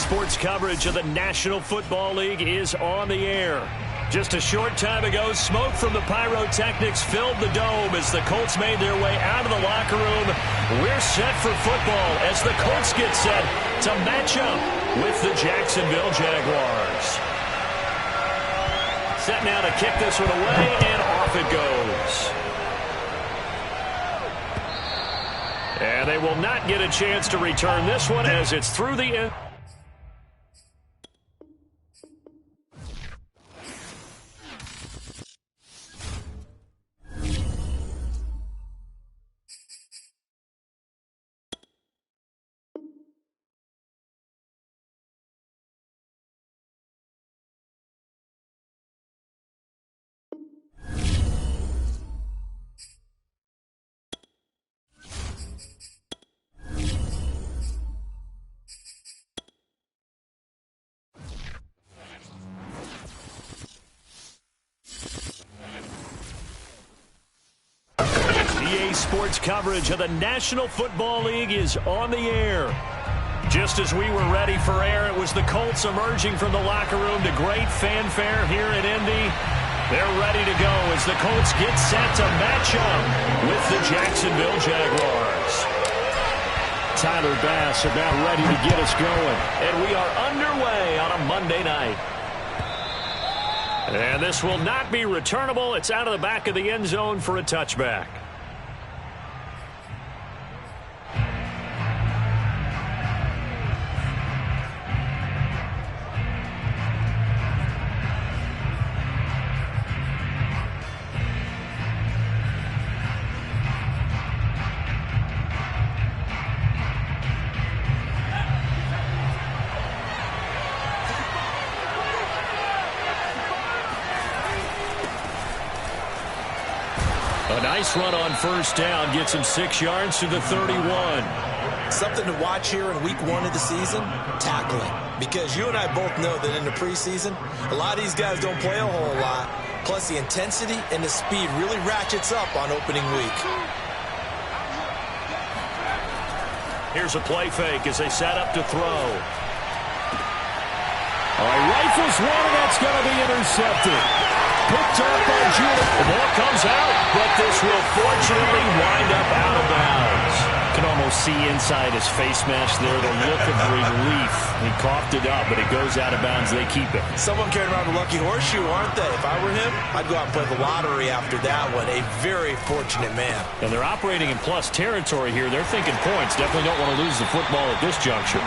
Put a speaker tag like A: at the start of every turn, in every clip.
A: Sports coverage of the National Football League is on the air. Just a short time ago, smoke from the pyrotechnics filled the dome as the Colts made their way out of the locker room. We're set for football as the Colts get set to match up with the Jacksonville Jaguars. Set now to kick this one away, and off it goes. And they will not get a chance to return this one as it's through the end. Sports coverage of the National Football League is on the air. Just as we were ready for air, it was the Colts emerging from the locker room to great fanfare here in Indy. They're ready to go as the Colts get set to match up with the Jacksonville Jaguars. Tyler Bass about ready to get us going. And we are underway on a Monday night. And this will not be returnable. It's out of the back of the end zone for a touchback. A nice run on first down gets him 6 yards to the 31.
B: Something to watch here in week 1 of the season, tackling. Because you and I both know that in the preseason, a lot of these guys don't play a whole lot. Plus the intensity and the speed really ratchets up on opening week.
A: Here's a play fake as they set up to throw. All right, rifles one, and that's going to be intercepted. Picked up by Judah. The ball comes out, but this will fortunately wind up out of bounds. You can almost see inside his face mask there the look of relief. He coughed it up, but it goes out of bounds. They keep it.
B: Someone carrying around a lucky horseshoe, aren't they? If I were him, I'd go out and play the lottery after that one. A very fortunate man.
A: And they're operating in plus territory here. They're thinking points. Definitely don't want to lose the football at this juncture.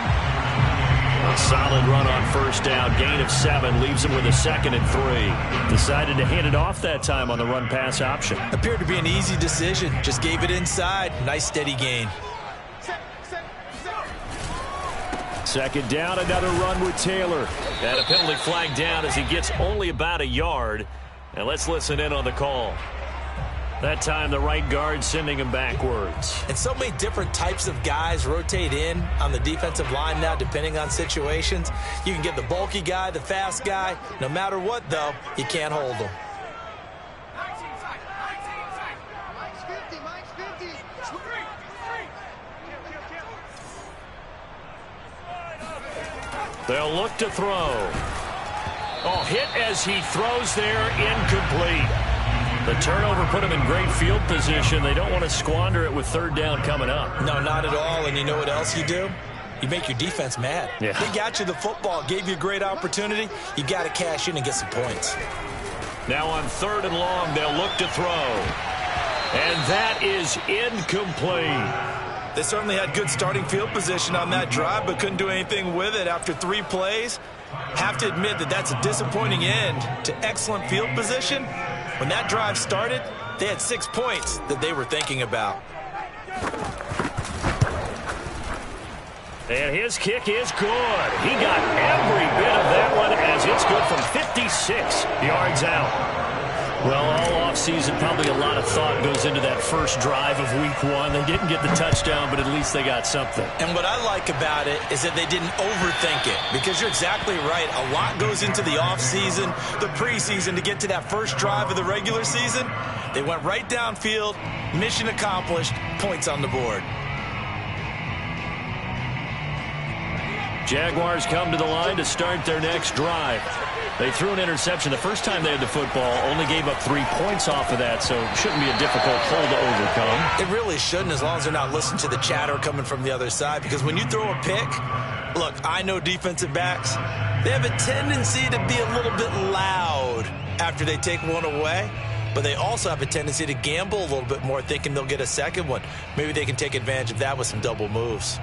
A: A solid run on first down. Gain of 7 leaves him with a 2nd and 3. Decided to hand it off that time on the run-pass option.
B: Appeared to be an easy decision. Just gave it inside. Nice steady gain.
A: 2nd down, another run with Taylor. And a penalty flag down as he gets only about a yard. And let's listen in on the call. That time, the right guard sending him backwards.
B: And so many different types of guys rotate in on the defensive line now, depending on situations. You can get the bulky guy, the fast guy. No matter what, though, you can't hold them.
A: They'll look to throw. Oh, hit as he throws there, incomplete. The turnover put him in great field position. They don't want to squander it with 3rd down coming up.
B: No, not at all. And you know what else you do? You make your defense mad.
A: Yeah.
B: They got you the football, gave you a great opportunity. You got to cash in and get some points.
A: Now on 3rd and long, they'll look to throw. And that is incomplete.
B: They certainly had good starting field position on that drive, but couldn't do anything with it after 3 plays. Have to admit that that's a disappointing end to excellent field position. When that drive started, they had 6 points that they were thinking about.
A: And his kick is good. He got every bit of that one as it's good from 56 yards out. Well, all offseason, probably a lot of thought goes into that first drive of week 1. They didn't get the touchdown, but at least they got something.
B: And what I like about it is that they didn't overthink it, because you're exactly right. A lot goes into the offseason, the preseason, to get to that first drive of the regular season. They went right downfield, mission accomplished, points on the board.
A: Jaguars come to the line to start their next drive. They threw an interception the first time they had the football, only gave up 3 points off of that, so it shouldn't be a difficult hole to overcome.
B: It really shouldn't, as long as they're not listening to the chatter coming from the other side, because when you throw a pick, look, I know defensive backs, they have a tendency to be a little bit loud after they take one away, but they also have a tendency to gamble a little bit more, thinking they'll get a second one. Maybe they can take advantage of that with some double moves.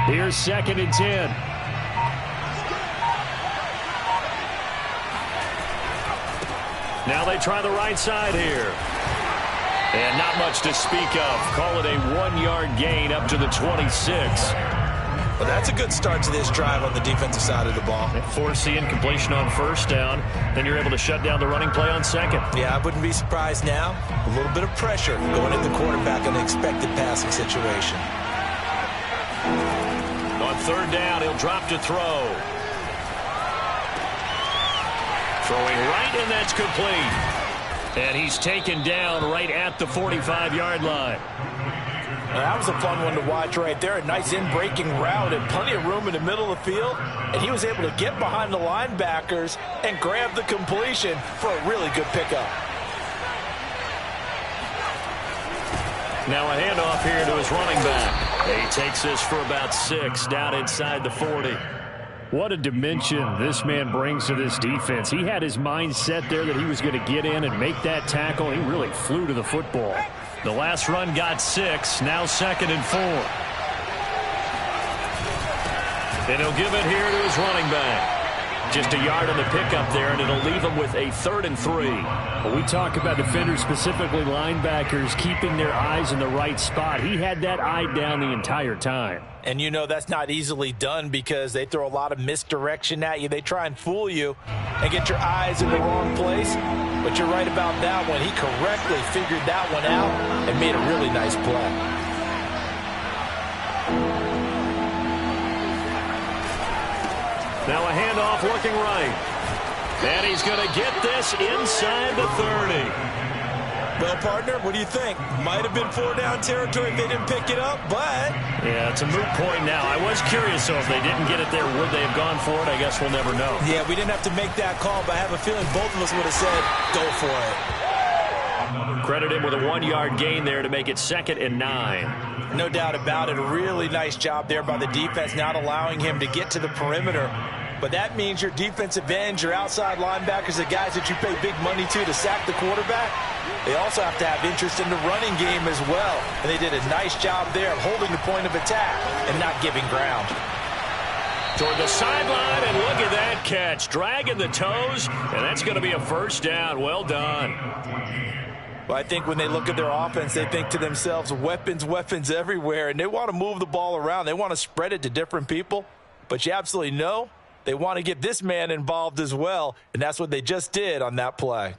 A: Here's 2nd and 10. Now they try the right side here. And not much to speak of. Call it a 1-yard gain up to the 26.
B: Well, that's a good start to this drive on the defensive side of the ball.
A: Force the incompletion on 1st down. Then you're able to shut down the running play on 2nd.
B: Yeah, I wouldn't be surprised now. A little bit of pressure going at the quarterback in an expected passing situation.
A: On 3rd down, he'll drop to throw. Throwing right, and that's complete. And he's taken down right at the 45-yard line.
B: That was a fun one to watch right there. A nice in-breaking route and plenty of room in the middle of the field. And he was able to get behind the linebackers and grab the completion for a really good pickup.
A: Now a handoff here to his running back. He takes this for about 6 down inside the 40. What a dimension this man brings to this defense. He had his mind set there that he was going to get in and make that tackle. He really flew to the football. The last run got 6. Now 2nd and 4. And he'll give it here to his running back. Just a yard on the pickup there, and it'll leave him with a 3rd and 3.
C: When we talk about defenders, specifically linebackers, keeping their eyes in the right spot, he had that eye down the entire time.
B: And you know that's not easily done because they throw a lot of misdirection at you. They try and fool you and get your eyes in the wrong place. But you're right about that one. He correctly figured that one out and made a really nice play.
A: Now a handoff looking right. And he's going to get this inside the 30.
B: Well, partner, what do you think? Might have been 4-down territory if they didn't pick it up, but...
A: Yeah, it's a moot point now. I was curious, so if they didn't get it there, would they have gone for it? I guess we'll never know.
B: Yeah, we didn't have to make that call, but I have a feeling both of us would have said, go for it.
A: Credit him with a 1-yard gain there to make it 2nd and 9.
B: No doubt about it. A really nice job there by the defense, not allowing him to get to the perimeter. But that means your defensive ends, your outside linebackers, the guys that you pay big money to sack the quarterback, they also have to have interest in the running game as well. And they did a nice job there of holding the point of attack and not giving ground.
A: Toward the sideline, and look at that catch. Dragging the toes, and that's going to be a 1st down. Well done.
B: Well, I think when they look at their offense, they think to themselves, weapons, weapons everywhere, and they want to move the ball around. They want to spread it to different people. But you absolutely know they want to get this man involved as well, and that's what they just did on that play.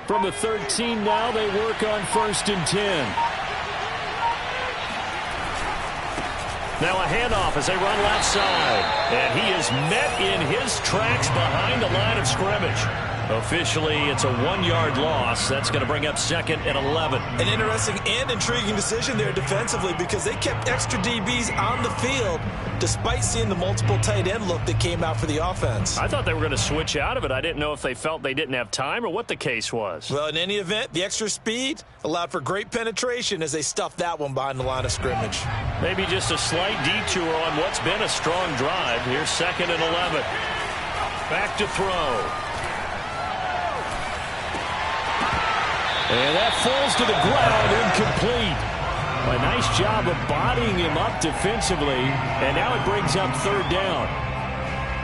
C: From the 13 now, they work on 1st and 10.
A: Now a handoff as they run left side. And he is met in his tracks behind the line of scrimmage. Officially, it's a 1-yard loss. That's going to bring up 2nd and 11.
B: An interesting and intriguing decision there defensively because they kept extra DBs on the field despite seeing the multiple tight end look that came out for the offense.
A: I thought they were going to switch out of it. I didn't know if they felt they didn't have time or what the case was.
B: Well, in any event, the extra speed allowed for great penetration as they stuffed that one behind the line of scrimmage.
A: Maybe just a slight detour on what's been a strong drive. Here's 2nd and 11. Back to throw.
C: And that falls to the ground, incomplete. A nice job of bodying him up defensively, and now it brings up 3rd down.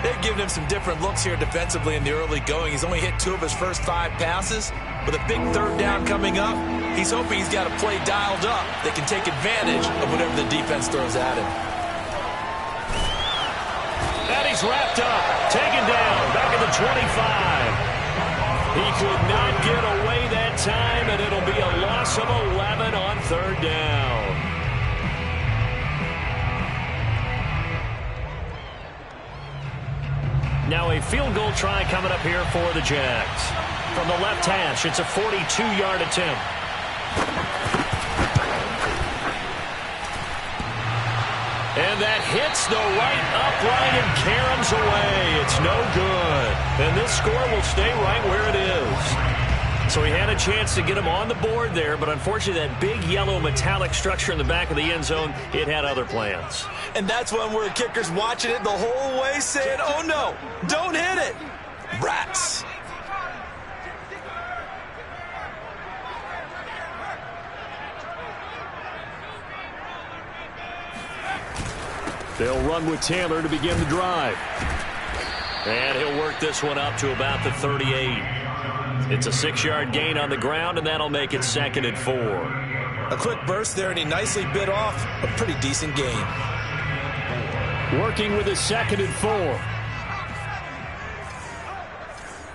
B: They've given him some different looks here defensively in the early going. He's only hit 2 of his first 5 passes. With a big 3rd down coming up, he's hoping he's got a play dialed up that can take advantage of whatever the defense throws at him.
A: And he's wrapped up, taken down, back at the 25. He could not get away that time, and it'll be a loss of 11 on third down. Now a field goal try coming up here for the Jags. From the left hash, it's a 42-yard attempt. And that hits the right upright and caroms away. It's no good. And this score will stay right where it is. So he had a chance to get him on the board there, but unfortunately that big yellow metallic structure in the back of the end zone, it had other plans.
B: And that's one where the kicker's watching it the whole way saying, oh no, don't hit it. Rats.
A: They'll run with Taylor to begin the drive. And he'll work this one up to about the 38. It's a 6-yard gain on the ground, and that'll make it 2nd and 4.
B: A quick burst there, and he nicely bit off a pretty decent gain.
A: Working with a 2nd and 4.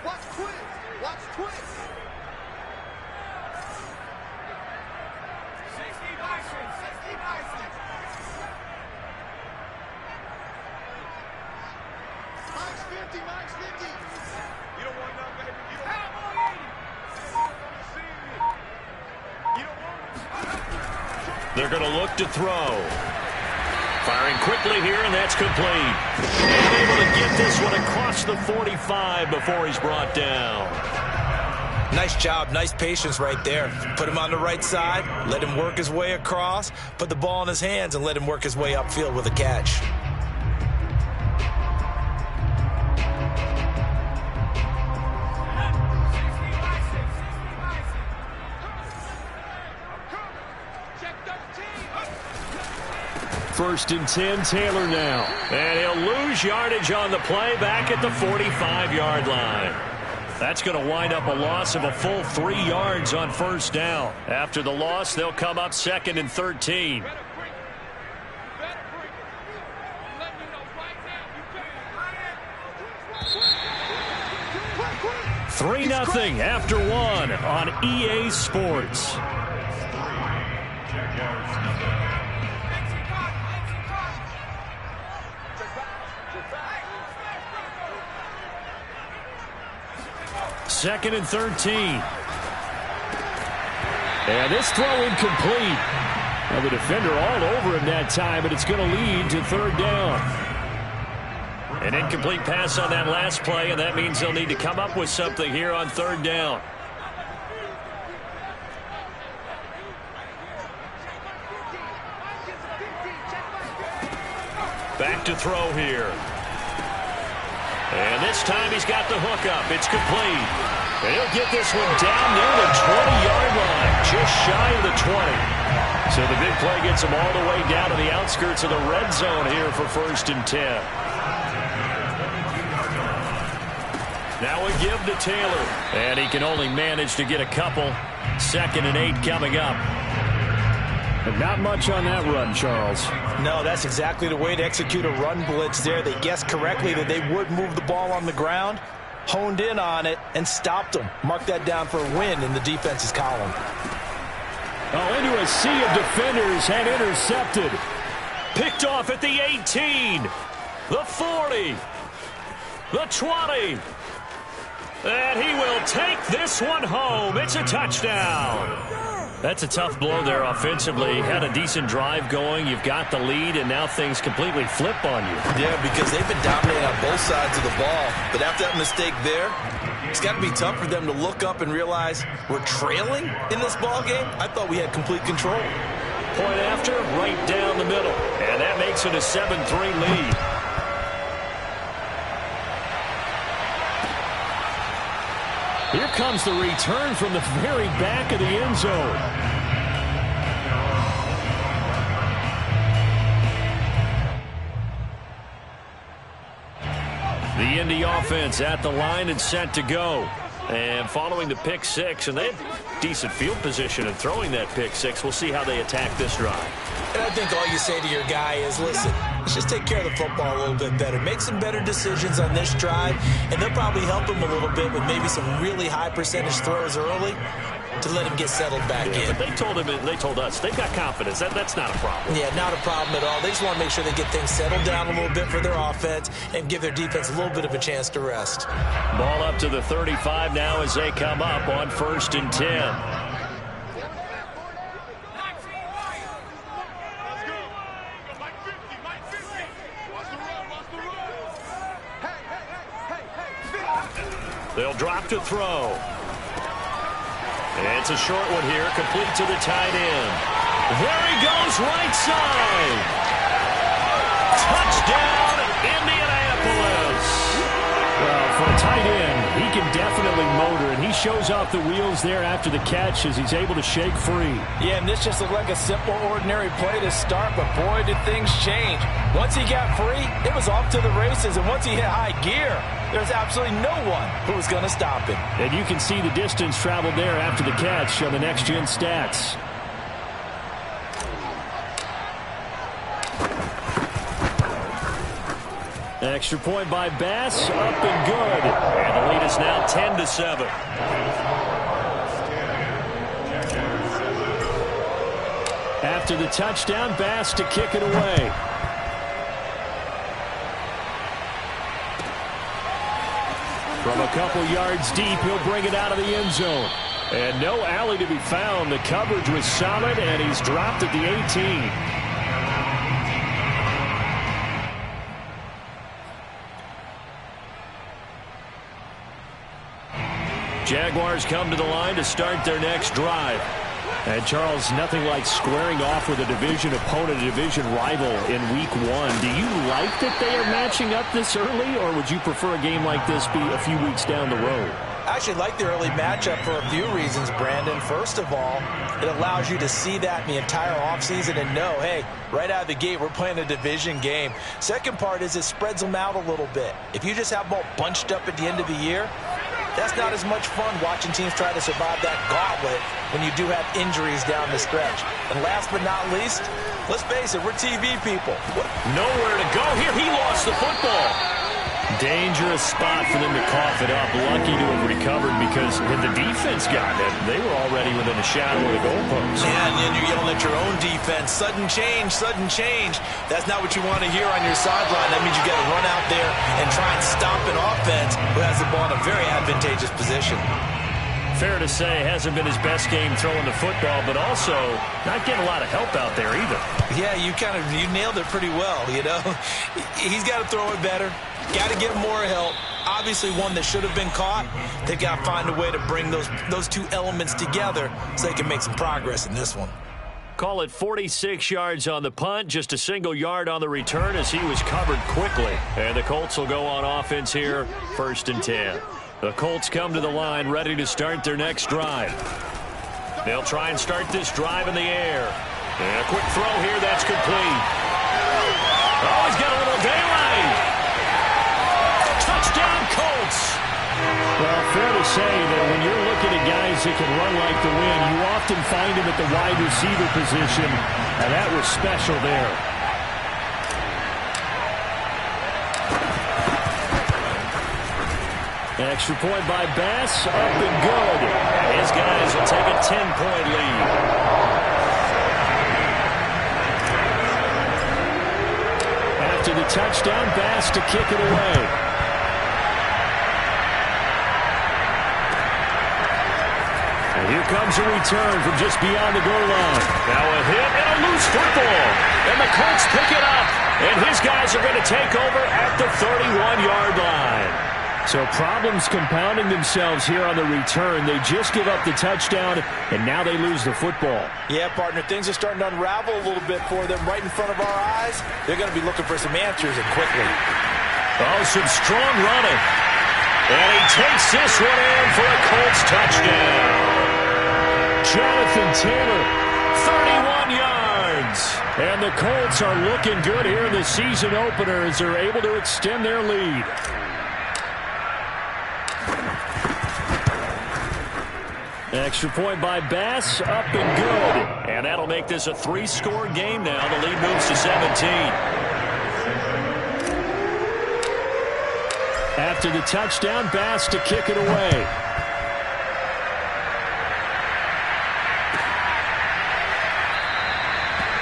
D: Watch quick. Watch quick. 60 bison. 60 bison. Mike's 50. Mike's 50. You don't want none, baby. You don't want none. You don't want.
A: They're going to look to throw. Firing quickly here, and that's complete. And able to get this one across the 45 before he's brought down.
B: Nice job, nice patience right there. Put him on the right side, let him work his way across, put the ball in his hands, and let him work his way upfield with a catch.
A: First and 10, Taylor now. And he'll lose yardage on the play back at the 45-yard line. That's going to wind up a loss of a full 3 yards on first down. After the loss, they'll come up 2nd and 13. 3-0 after 1 on EA Sports. Second and 13. And this throw incomplete. Now the defender all over him that time, but it's going to lead to third down. An incomplete pass on that last play, and that means they'll need to come up with something here on third down. Back to throw here. And this time he's got the hook up. It's complete. And he'll get this one down near the 20-yard line, just shy of the 20. So the big play gets him all the way down to the outskirts of the red zone here for 1st and 10. Now a give to Taylor. And he can only manage to get a couple. 2nd and 8 coming up. But not much on that run, Charles.
B: No, that's exactly the way to execute a run blitz there. They guessed correctly that they would move the ball on the ground, honed in on it, and stopped them. Mark that down for a win in the defense's column.
A: Oh, into a sea of defenders and intercepted. Picked off at the 18, the 40, the 20. And he will take this one home. It's a touchdown. That's a tough blow there offensively. Had a decent drive going. You've got the lead, and now things completely flip on you.
B: Yeah, because they've been dominating on both sides of the ball. But after that mistake there, it's got to be tough for them to look up and realize we're trailing in this ball game. I thought we had complete control.
A: Point after, right down the middle. And that makes it a 7-3 lead. Here comes the return from the very back of the end zone. The Indy offense at the line and set to go. And following the pick six, and they have decent field position in throwing that pick six. We'll see how they attack this drive.
B: And I think all you say to your guy is, listen, Let's just take care of the football a little bit better. Make some better decisions on this drive, and they'll probably help him a little bit with maybe some really high percentage throws early to let him get settled back in.
A: But they told us they've got confidence. That's not a problem.
B: Yeah, not a problem at all. They just want to make sure they get things settled down a little bit for their offense and give their defense a little bit of a chance to rest.
A: Ball up to the 35 now as they come up on 1st and 10. They'll drop to throw. It's a short one here, complete to the tight end. There he goes, right side. Touchdown, Indianapolis. Well, for a tight end, he can definitely motor, and he shows off the wheels there after the catch as he's able to shake free.
B: Yeah, and this just looked like a simple, ordinary play to start, but boy, did things change. Once he got free, it was off to the races, and once he hit high gear, there's absolutely no one who was going to stop him.
A: And you can see the distance traveled there after the catch on the next-gen stats. Extra point by Bass, up and good. And the lead is now 10-7. After the touchdown, Bass to kick it away. From a couple yards deep, he'll bring it out of the end zone. And no alley to be found. The coverage was solid, and he's dropped at the 18. Jaguars come to the line to start their next drive. And, Charles, nothing like squaring off with a division opponent, a division rival in Week 1. Do you like that they are matching up this early, or would you prefer a game like this be a few weeks down the road?
B: I actually like the early matchup for a few reasons, Brandon. First of all, it allows you to see that in the entire offseason and know, hey, right out of the gate, we're playing a division game. Second part is it spreads them out a little bit. If you just have them all bunched up at the end of the year, that's not as much fun watching teams try to survive that gauntlet when you do have injuries down the stretch. And last but not least, let's face it, we're TV people.
A: Nowhere to go here. He lost the football. Dangerous spot for them to cough it up. Lucky to have recovered because had the defense gotten it, they were already within a shadow of the goalpost.
B: Yeah, and then you're yelling at your own defense. Sudden change, sudden change. That's not what you want to hear on your sideline. That means you got to run out there and try and stop an offense who has the ball in a very advantageous position.
A: Fair to say, hasn't been his best game throwing the football, but also not getting a lot of help out there either.
B: Yeah, you nailed it pretty well, you know. He's got to throw it better. Got to get more help. Obviously one that should have been caught. They've got to find a way to bring those two elements together so they can make some progress in this one.
A: Call it 46 yards on the punt, just a single yard on the return as he was covered quickly. And the Colts will go on offense here, 1st and 10. The Colts come to the line ready to start their next drive. They'll try and start this drive in the air. And a quick throw here, that's complete. Oh, he's got a little daylight. Touchdown, Colts. Well, fair to say that when you're looking at guys that can run like the wind, you often find him at the wide receiver position, and that was special there. Extra point by Bass, up and good. And his guys will take a 10-point lead. After the touchdown, Bass to kick it away. And here comes a return from just beyond the goal line. Now a hit and a loose football. And the Colts pick it up. And his guys are going to take over at the 31-yard line. So problems compounding themselves here on the return. They just give up the touchdown, and now they lose the football.
B: Yeah, partner, things are starting to unravel a little bit for them right in front of our eyes. They're going to be looking for some answers, and quickly.
A: Oh, some strong running. And he takes this one in for a Colts touchdown. Jonathan Taylor, 31 yards. And the Colts are looking good here in the season opener as they're able to extend their lead. Extra point by Bass, up and good. And that'll make this a 3-score game now. The lead moves to 17.
C: After the touchdown, Bass to kick it away.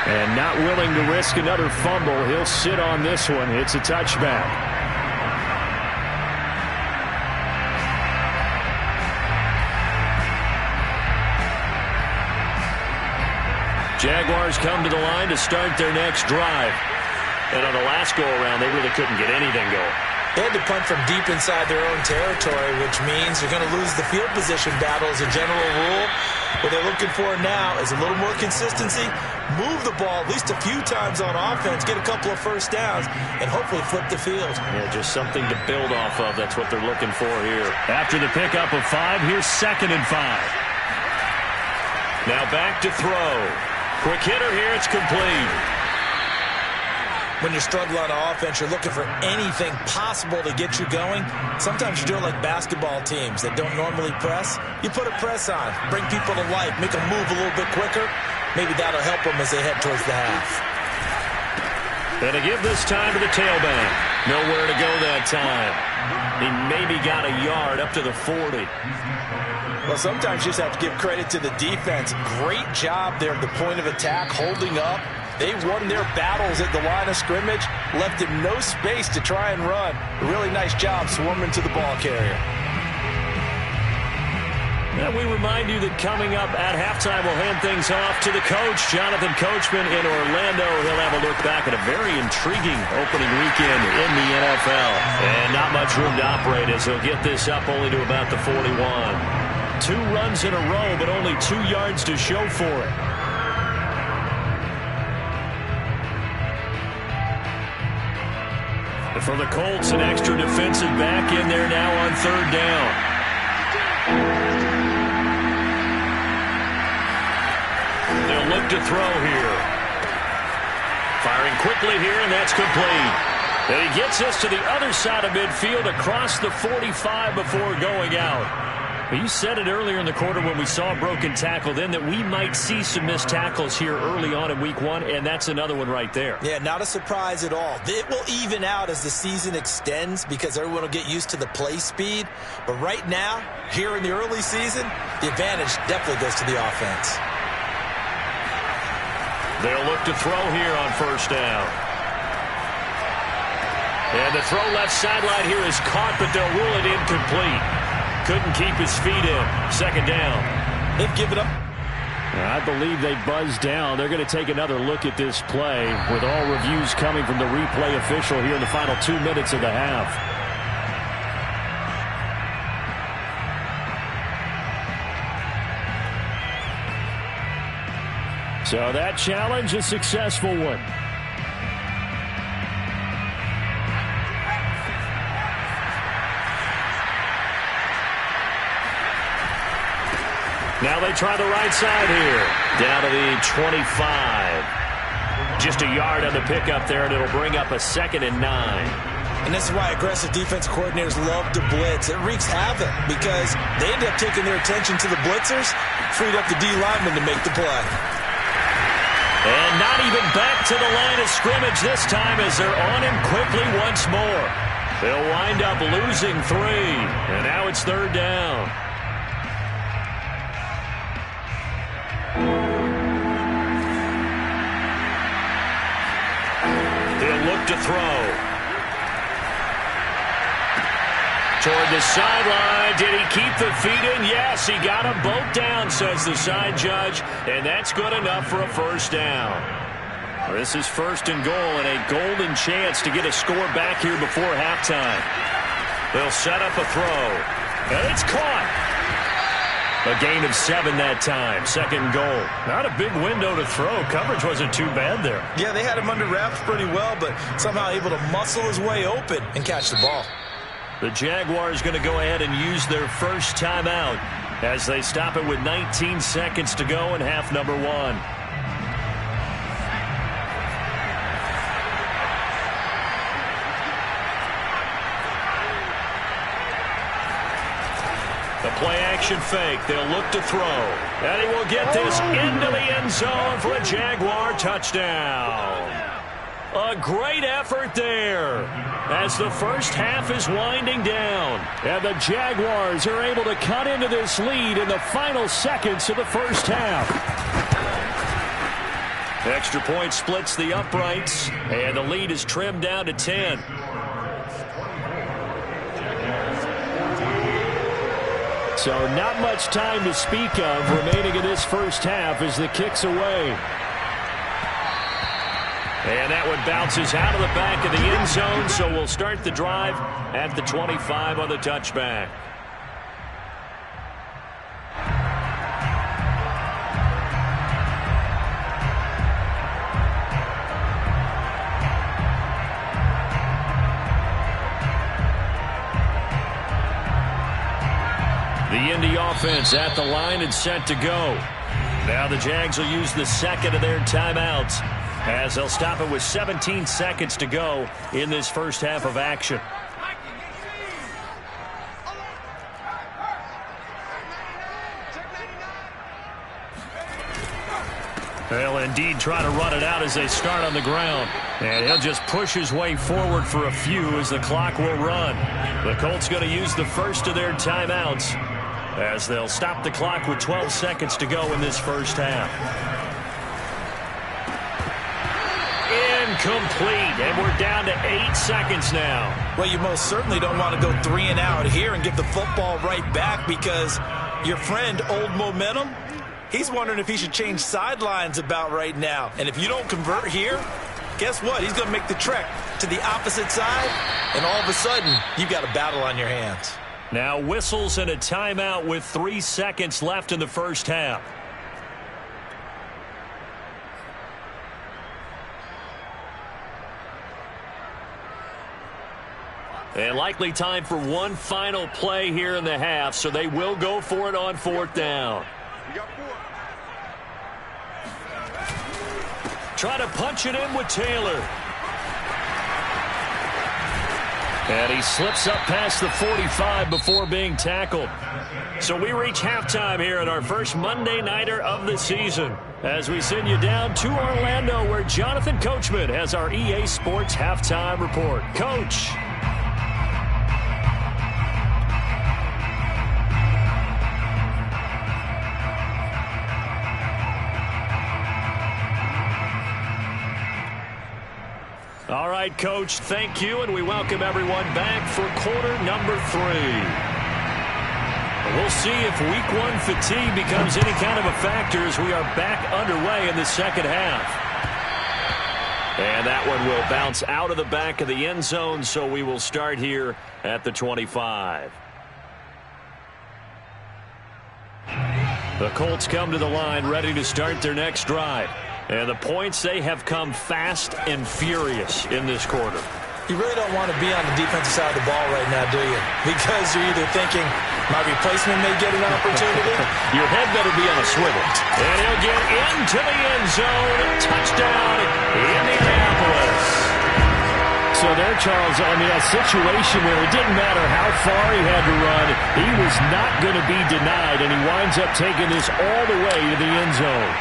C: And not willing to risk another fumble, he'll sit on this one. It's a touchback. Jaguars come to the line to start their next drive. And on the last go-around, they really couldn't get anything going.
B: They had to punt from deep inside their own territory, which means they're going to lose the field position battle as a general rule. What they're looking for now is a little more consistency, move the ball at least a few times on offense, get a couple of first downs, and hopefully flip the field.
C: Yeah, just something to build off of. That's what they're looking for here. After the pickup of 5, here's 2nd and 5. Now back to throw. Quick hitter here, it's complete.
B: When you struggle on offense, you're looking for anything possible to get you going. Sometimes you do it like basketball teams that don't normally press. You put a press on, bring people to life, make them move a little bit quicker. Maybe that'll help them as they head towards the half.
C: And to give this time to the tailback. Nowhere to go that time. He maybe got a yard up to the 40.
B: Well, sometimes you just have to give credit to the defense. Great job there at the point of attack, holding up. They won their battles at the line of scrimmage, left him no space to try and run. A really nice job swarming to the ball carrier.
C: And we remind you that coming up at halftime, we'll hand things off to the coach, Jonathan Coachman in Orlando. He'll have a look back at a very intriguing opening weekend in the NFL. And not much room to operate as he'll get this up only to about the 41. 2 runs in a row, but only 2 yards to show for it. For the Colts, an extra defensive back in there now on 3rd down. They'll look to throw here. Firing quickly here, and that's complete. And he gets us to the other side of midfield across the 45 before going out. You said it earlier in the quarter when we saw a broken tackle then that we might see some missed tackles here early on in week 1, and that's another one right there.
B: Yeah, not a surprise at all. It will even out as the season extends because everyone will get used to the play speed. But right now, here in the early season, the advantage definitely goes to the offense.
C: They'll look to throw here on 1st down. And the throw left sideline here is caught, but they'll rule it incomplete. Couldn't keep his feet in. 2nd down.
B: They've given up.
C: I believe they buzzed down. They're going to take another look at this play with all reviews coming from the replay official here in the final 2 minutes of the half. So that challenge, a successful one. Now they try the right side here. Down to the 25. Just a yard on the pickup there, and it'll bring up a 2nd and 9.
B: And this is why aggressive defense coordinators love to blitz. It wreaks havoc because they end up taking their attention to the blitzers, freed up the D lineman to make the play.
C: And not even back to the line of scrimmage this time as they're on him quickly once more. They'll wind up losing 3, and now it's 3rd down. Look to throw. Toward the sideline. Did he keep the feet in? Yes, he got them both down, says the side judge. And that's good enough for a 1st down. This is 1st and goal and a golden chance to get a score back here before halftime. They'll set up a throw. And it's caught. A gain of 7 that time. 2nd goal. Not a big window to throw. Coverage wasn't too bad there.
B: Yeah, they had him under wraps pretty well, but somehow able to muscle his way open and catch the ball.
C: The Jaguars going to go ahead and use their first timeout as they stop it with 19 seconds to go in half number 1. The play-action fake. They'll look to throw. And he will get this into the end zone for a Jaguar touchdown.
A: A great effort there as the first half is winding down. And the Jaguars are able to cut into this lead in the final seconds of the first half. Extra point splits the uprights, and the lead is trimmed down to 10. So not much time to speak of remaining in this first half as the kick's away. And that one bounces out of the back of the end zone, so we'll start the drive at the 25 on the touchback. The Indy offense at the line and set to go. Now the Jags will use the second of their timeouts as they'll stop it with 17 seconds to go in this first half of action. They'll indeed try to run it out as they start on the ground. And he'll just push his way forward for a few as the clock will run. The Colts going to use the first of their timeouts as they'll stop the clock with 12 seconds to go in this first half. Incomplete, and we're down to 8 seconds now.
B: Well, you most certainly don't want to go 3 and out here and give the football right back because your friend, Old Momentum, he's wondering if he should change sidelines about right now. And if you don't convert here, guess what? He's going to make the trek to the opposite side, and all of a sudden, you've got a battle on your hands.
A: Now whistles and a timeout with 3 seconds left in the first half. And likely time for one final play here in the half, so they will go for it on 4th down. Try to punch it in with Taylor. And he slips up past the 45 before being tackled. So we reach halftime here at our first Monday Nighter of the season as we send you down to Orlando where Jonathan Coachman has our EA Sports Halftime Report. Coach. All right, Coach, thank you, and we welcome everyone back for quarter number 3. We'll see if week 1 fatigue becomes any kind of a factor as we are back underway in the second half. And that one will bounce out of the back of the end zone, so we will start here at the 25. The Colts come to the line ready to start their next drive. And the points, they have come fast and furious in this quarter.
B: You really don't want to be on the defensive side of the ball right now, do you? Because you're either thinking, my replacement may get an opportunity.
A: Your head better be on a swivel. And he'll get into the end zone. Touchdown, Indianapolis. So there, Charles, I mean, a situation where it didn't matter how far he had to run, he was not going to be denied, and he winds up taking this all the way to the end zone.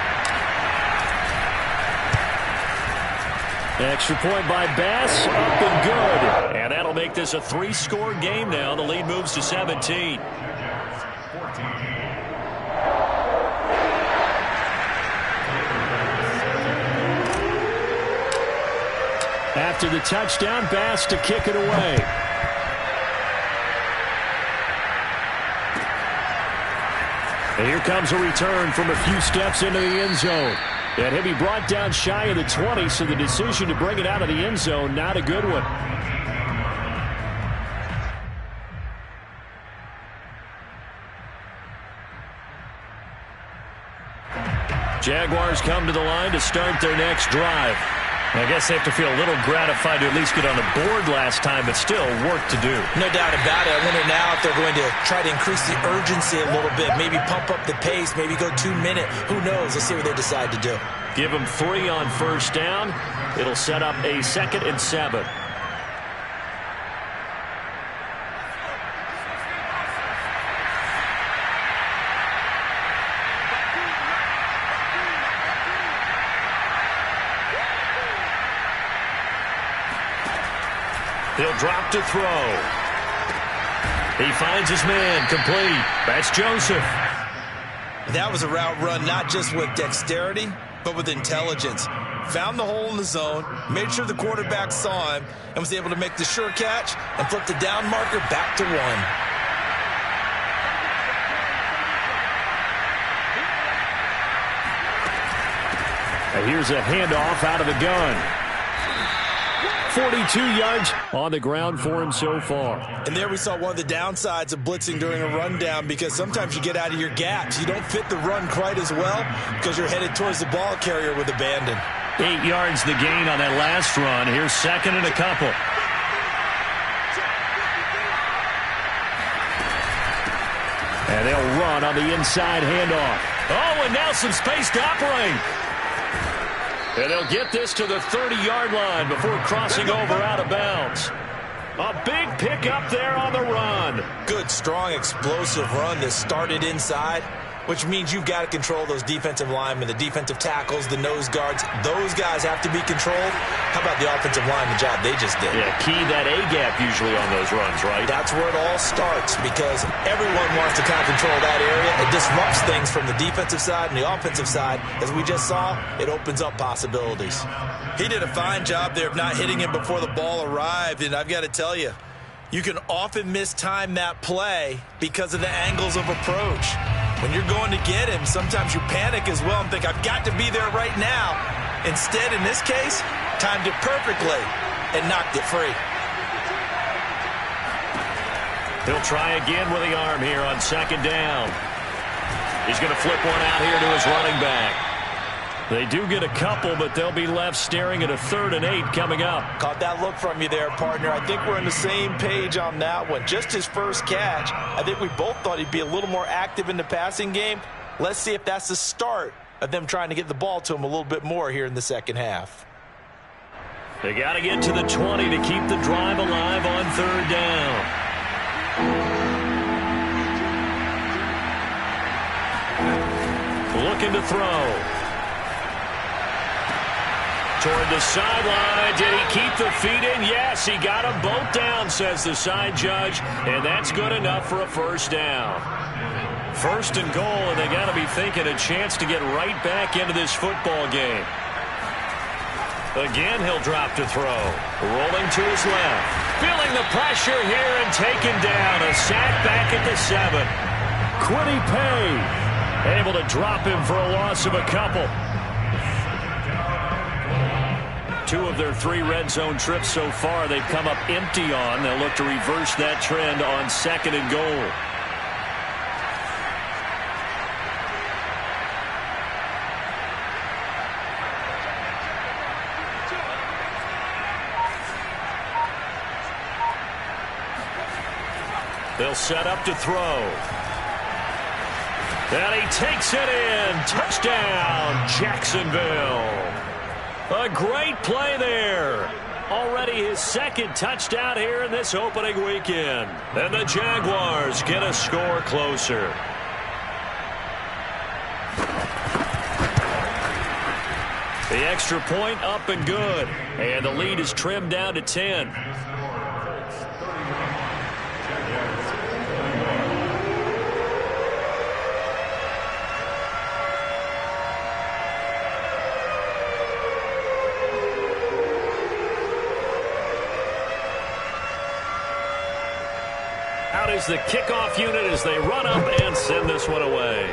A: Extra point by Bass, up and good. And that'll make this a 3-score game now. The lead moves to 17. After the touchdown, Bass to kick it away. And here comes a return from a few steps into the end zone. And he'll be brought down shy of the 20, so the decision to bring it out of the end zone, not a good one. Jaguars come to the line to start their next drive. I guess they have to feel a little gratified to at least get on the board last time, but still work to do. No doubt about it. I wonder now if they're going to try to increase the urgency a little bit, maybe pump up the pace, maybe go 2-minute. Who knows? Let's see what they decide to do. Give them 3 on first down. It'll set up a 2nd and 7. He'll drop to throw. He finds his man, complete. That's Joseph.
B: That was a route run not just with dexterity, but with intelligence. Found the hole in the zone, made sure the quarterback saw him, and was able to make the sure catch and flip the down marker back to 1.
A: And here's a handoff out of the gun. 42 yards on the ground for him so far.
B: And there we saw one of the downsides of blitzing during a rundown, because sometimes you get out of your gaps. You don't fit the run quite as well because you're headed towards the ball carrier with abandon.
A: 8 yards the gain on that last run. Here's second and a couple. And they'll run on the inside handoff. Oh, and now some space to operate. And they'll get this to the 30-yard line before crossing over out of bounds. A big pickup there on the run.
B: Good, strong, explosive run that started inside, which means you've got to control those defensive linemen, the defensive tackles, the nose guards. Those guys have to be controlled. How about the offensive line, the job they just did?
A: Yeah, key that A-gap usually on those runs, right?
B: That's where it all starts, because everyone wants to kind of control that area. It disrupts things from the defensive side and the offensive side. As we just saw, it opens up possibilities. He did a fine job there of not hitting him before the ball arrived, and I've got to tell you, you can often mistime that play because of the angles of approach. When you're going to get him, sometimes you panic as well and think, I've got to be there right now. Instead, in this case, timed it perfectly and knocked it free.
A: He'll try again with the arm here on second down. He's going to flip one out here to his running back. They do get a couple, but they'll be left staring at a 3rd and 8 coming up.
B: Caught that look from you there, partner. I think we're on the same page on that one. Just his first catch. I think we both thought he'd be a little more active in the passing game. Let's see if that's the start of them trying to get the ball to him a little bit more here in the second half.
A: They got to get to the 20 to keep the drive alive on 3rd down. Looking to throw. Toward the sideline. Did he keep the feet in? Yes, he got them both down, says the side judge, and that's good enough for a first down. 1st and goal, and they got to be thinking a chance to get right back into this football game. Again, he'll drop to throw. Rolling to his left. Feeling the pressure here and taken down. A sack back at the 7. Quiddy Pay able to drop him for a loss of a couple. 2 of their 3 red zone trips so far they've come up empty on. They'll look to reverse that trend on 2nd and goal. They'll set up to throw. And he takes it in. Touchdown, Jacksonville. A great play there. Already his 2nd touchdown here in this opening weekend. And the Jaguars get a score closer. The extra point up and good. And the lead is trimmed down to 10. Out is the kickoff unit as they run up and send this one away.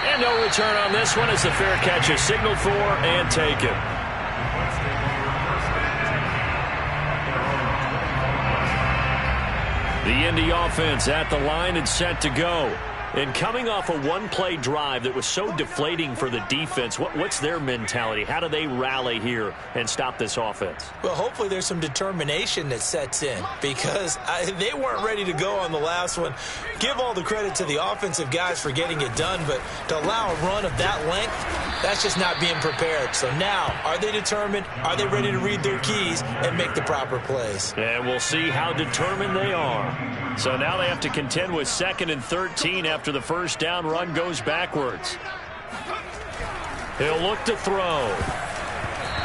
A: And no return on this one as the fair catch is signaled for and taken. The Indy offense at the line and set to go. And coming off a one-play drive that was so deflating for the defense, what's their mentality? How do they rally here and stop this offense?
B: Well, hopefully there's some determination that sets in, because they weren't ready to go on the last one. Give all the credit to the offensive guys for getting it done, but to allow a run of that length, that's just not being prepared. So now, are they determined? Are they ready to read their keys and make the proper plays?
A: And we'll see how determined they are. So now they have to contend with 2nd and 13 after the first down run goes backwards. He'll look to throw.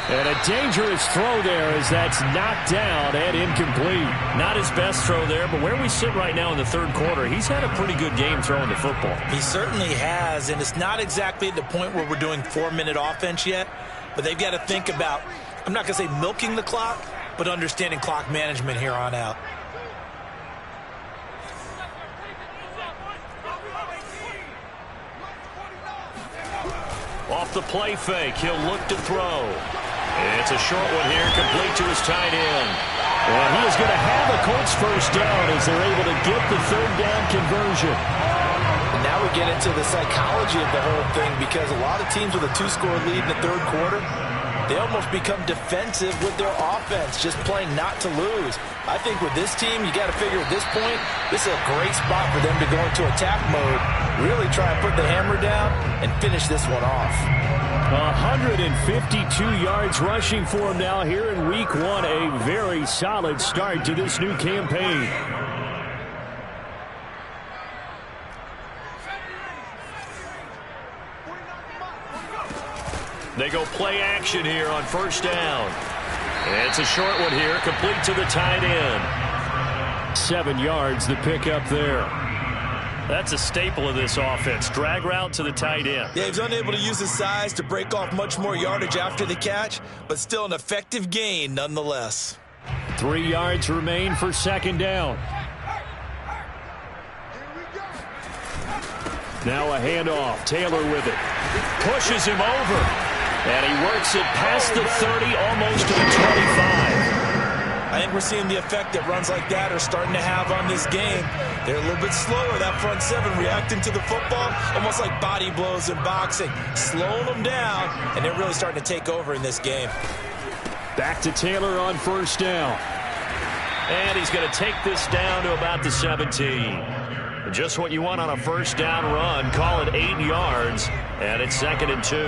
A: And a dangerous throw there as that's knocked down and incomplete. Not his best throw there, but where we sit right now in the third quarter, he's had a pretty good game throwing the football.
B: He certainly has, and it's not exactly at the point where we're doing 4-minute offense yet, but they've got to think about, I'm not going to say milking the clock, but understanding clock management here on out.
A: Off the play fake, he'll look to throw. It's a short one here, complete to his tight end. And he is going to have a Colts first down as they're able to get the third down conversion.
B: And now we get into the psychology of the whole thing, because a lot of teams with a 2-score lead in the third quarter, they almost become defensive with their offense, just playing not to lose. I think with this team, you got to figure at this point, this is a great spot for them to go into attack mode, really try and put the hammer down and finish this one off.
A: 152 yards rushing for him now here in week 1. A very solid start to this new campaign. They go play action here on first down. It's a short one here, complete to the tight end. 7 yards the pick up there. That's a staple of this offense. Drag route to the tight end.
B: Yeah, he's unable to use his size to break off much more yardage after the catch, but still an effective gain nonetheless.
A: 3 yards remain for second down. Now a handoff. Taylor with it. Pushes him over. And he works it past the 30, almost to the 25.
B: I think we're seeing the effect that runs like that are starting to have on this game. They're a little bit slower, that front seven, reacting to the football, almost like body blows in boxing, slowing them down, and they're really starting to take over in this game.
A: Back to Taylor on first down. And he's going to take this down to about the 17. Just what you want on a first down run. Call it 8 yards, and it's 2nd and 2.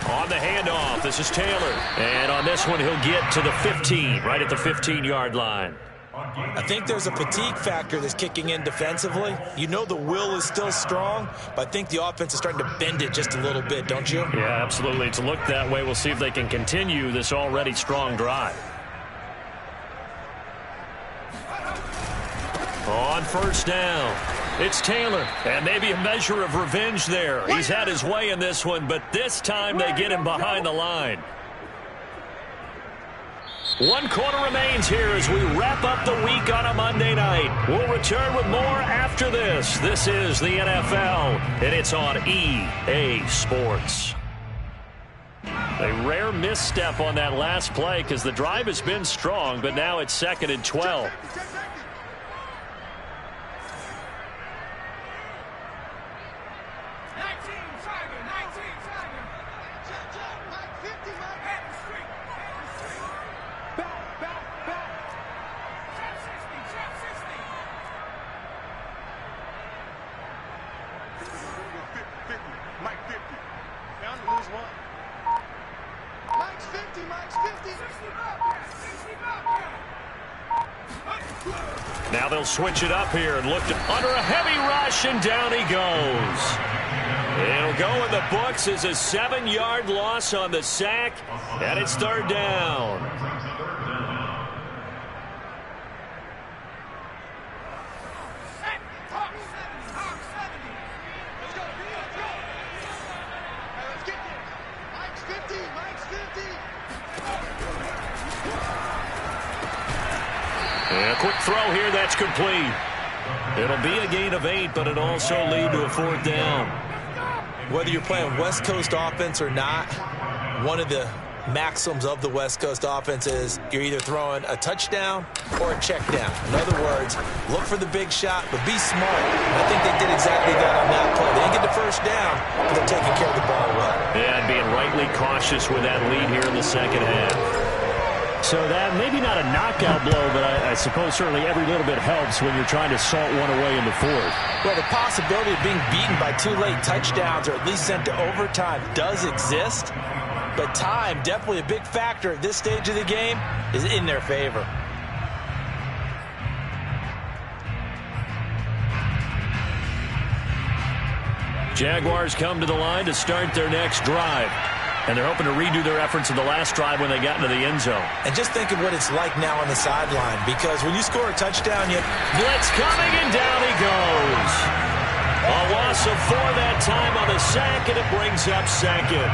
A: On the handoff, this is Taylor. And on this one, he'll get to the 15, right at the 15-yard line.
B: I think there's a fatigue factor that's kicking in defensively. You know the will is still strong, but I think the offense is starting to bend it just a little bit, don't you?
A: Yeah, absolutely. It's looked that way. We'll see if they can continue this already strong drive. On first down, it's Taylor, and maybe a measure of revenge there. He's had his way in this one, but this time they get him behind the line. 1 quarter remains here as we wrap up the week on a Monday night. We'll return with more after this. This is the NFL, and it's on EA Sports. A rare misstep on that last play because the drive has been strong, but now it's 2nd and 12. Now they'll switch it up here and look under a heavy rush, and down he goes. It'll go in the books as a 7-yard loss on the sack, and it's 3rd down. And a quick throw here, that's complete. It'll be a gain of 8, but it'll also lead to a 4th down.
B: Whether you're playing West Coast offense or not, one of the maxims of the West Coast offense is you're either throwing a touchdown or a check down. In other words, look for the big shot, but be smart. And I think they did exactly that on that play. They didn't get the first down, but they're taking care of the ball well.
A: And being rightly cautious with that lead here in the second half. So that maybe not a knockout blow, but I suppose certainly every little bit helps when you're trying to salt one away in the 4th.
B: Well, the possibility of being beaten by 2 late touchdowns or at least sent to overtime does exist, but time, definitely a big factor at this stage of the game, is in their favor.
A: Jaguars come to the line to start their next drive. And they're hoping to redo their efforts in the last drive when they got into the end zone.
B: And just think of what it's like now on the sideline, because when you score a touchdown, you...
A: Blitz coming, and down he goes. A loss of 4 that time on the sack, and it brings up second.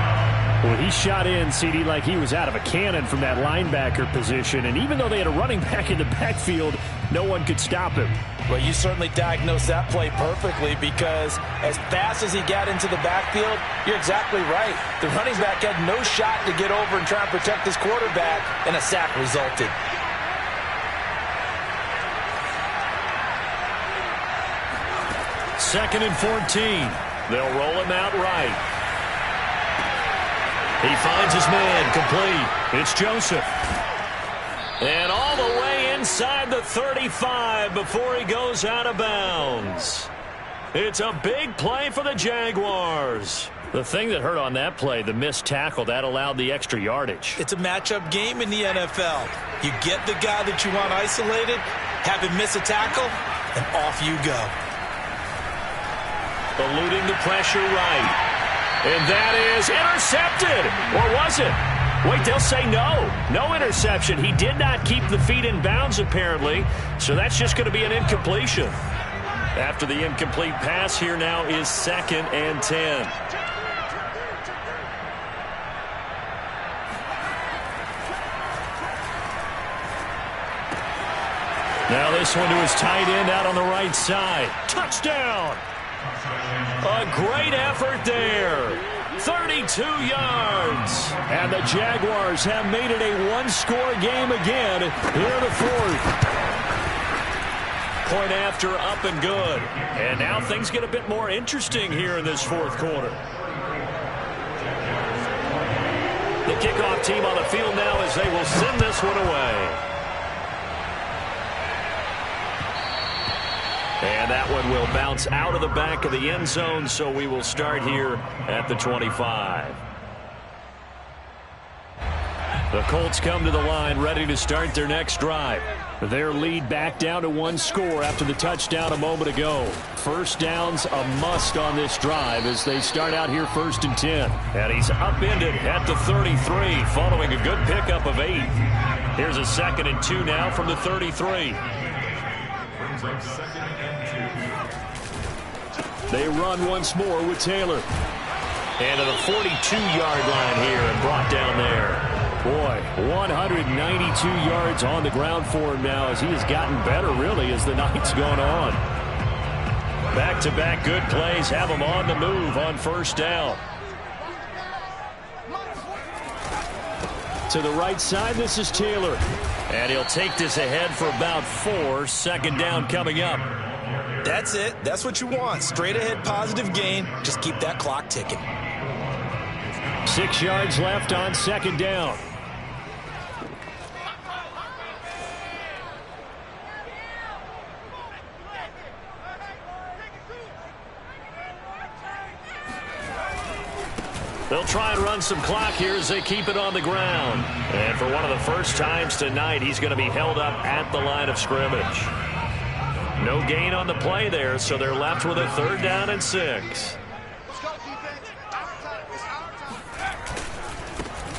C: Well, he shot in, CD, like he was out of a cannon from that linebacker position. And even though they had a running back in the backfield, no one could stop him.
B: Well, you certainly diagnosed that play perfectly, because as fast as he got into the backfield, you're exactly right. The running back had no shot to get over and try and protect his quarterback, and a sack resulted.
A: Second and 14. They'll roll him out right. He finds his man, complete. It's Joseph. And all the way inside the 35 before he goes out of bounds. It's a big play for the Jaguars. The thing that hurt on that play, the missed tackle, that allowed the extra yardage.
B: It's a matchup game in the NFL. You get the guy that you want isolated, have him miss a tackle, and off you go.
A: Eluding the pressure right. And that is intercepted. Or was it? Wait, they'll say no. No interception. He did not keep the feet in bounds, apparently. So that's just going to be an incompletion. After the incomplete pass, here now is 2nd and 10. Now this one to his tight end out on the right side. Touchdown! A great effort there. 32 yards. And the Jaguars have made it a one-score game again here in the 4th. Point after, up and good. And now things get a bit more interesting here in this 4th quarter. The kickoff team on the field now as they will send this one away. And that one will bounce out of the back of the end zone, so we will start here at the 25. The Colts come to the line, ready to start their next drive. Their lead back down to 1 score after the touchdown a moment ago. First down's a must on this drive as they start out here 1st and 10. And he's upended at the 33, following a good pickup of 8. Here's a 2nd and 2 now from the 33. They run once more with Taylor. And to the 42-yard line here and brought down there. Boy, 192 yards on the ground for him now as he has gotten better, really, as the night's gone on. Back-to-back good plays have him on the move on 1st down. To the right side, this is Taylor. And he'll take this ahead for about 4. 2nd down coming up.
B: That's it. That's what you want. Straight ahead positive gain. Just keep that clock ticking.
A: 6 yards left on 2nd down. They'll try and run some clock here as they keep it on the ground. And for one of the first times tonight, he's going to be held up at the line of scrimmage. No gain on the play there, so they're left with a 3rd down and 6.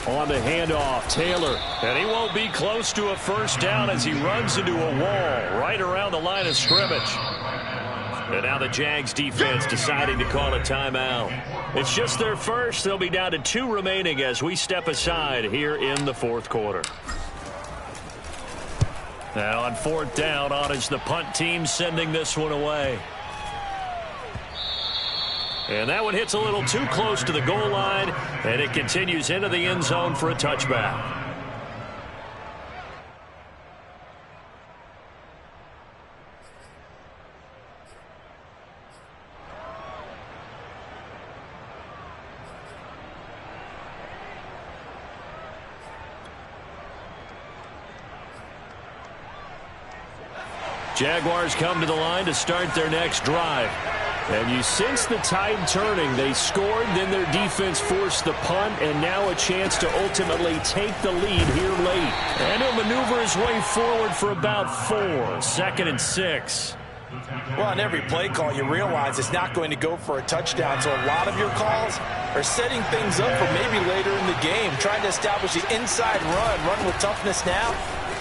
A: On the handoff, Taylor. And he won't be close to a 1st down as he runs into a wall right around the line of scrimmage. And now the Jags defense deciding to call a timeout. It's just their first. They'll be down to 2 remaining as we step aside here in the 4th quarter. Now on 4th down, on is the punt team sending this one away. And that one hits a little too close to the goal line, and it continues into the end zone for a touchback. Jaguars come to the line to start their next drive. And you sense the tide turning. They scored, then their defense forced the punt, and now a chance to ultimately take the lead here late. And he'll maneuver his way forward for about 4. 2nd and 6.
B: Well, on every play call, you realize it's not going to go for a touchdown, so a lot of your calls are setting things up for maybe later in the game, trying to establish the inside run with toughness now,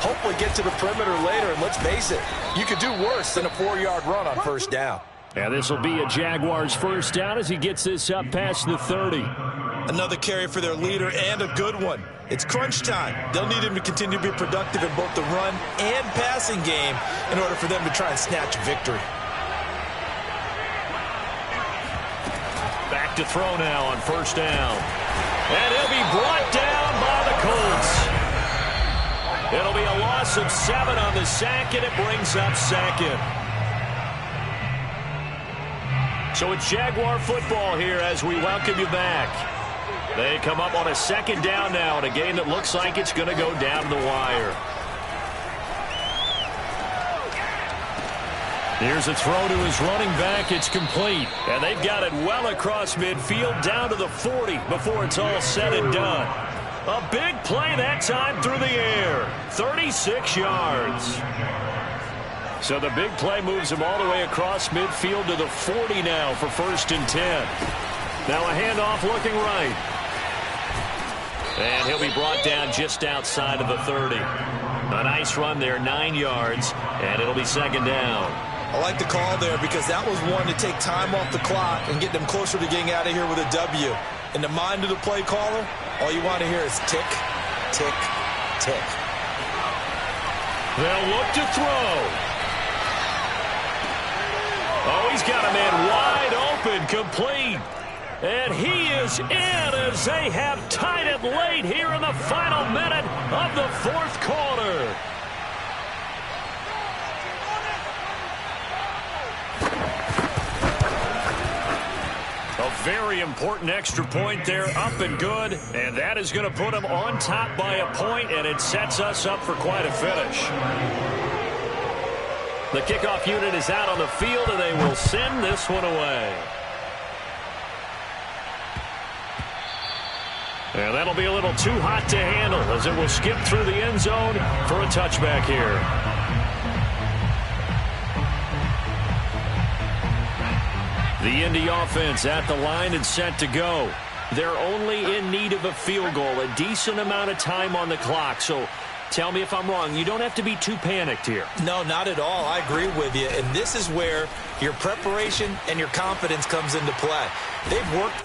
B: hopefully get to the perimeter later, and let's face it, you could do worse than a 4-yard run on first down.
A: And this will be a Jaguars first down as he gets this up past the 30.
B: Another carry for their leader and a good one. It's crunch time. They'll need him to continue to be productive in both the run and passing game in order for them to try and snatch victory.
A: Back to throw now on first down. And he'll be brought down by the Colts. It'll be a loss of 7 on the sack, and it brings up second. So it's Jaguar football here as we welcome you back. They come up on a second down now in a game that looks like it's going to go down the wire. Here's a throw to his running back. It's complete. And they've got it well across midfield down to the 40 before it's all said and done. A big play that time through the air. 36 yards. So the big play moves him all the way across midfield to the 40 now for 1st and 10. Now a handoff looking right. And he'll be brought down just outside of the 30. A nice run there, 9 yards, and it'll be second down.
B: I like the call there because that was one to take time off the clock and get them closer to getting out of here with a W. In the mind of the play caller, all you want to hear is tick, tick, tick.
A: They'll look to throw. Oh, he's got a man wide open, complete. And he is in as they have tied it late here in the final minute of the 4th quarter. A very important extra point there, up and good. And that is going to put them on top by a point, and it sets us up for quite a finish. The kickoff unit is out on the field, and they will send this one away. And that'll be a little too hot to handle as it will skip through the end zone for a touchback here. The Indy offense at the line and set to go. They're only in need of a field goal, a decent amount of time on the clock. So tell me if I'm wrong. You don't have to be too panicked here.
B: No, not at all. I agree with you. And this is where your preparation and your confidence comes into play. They've worked.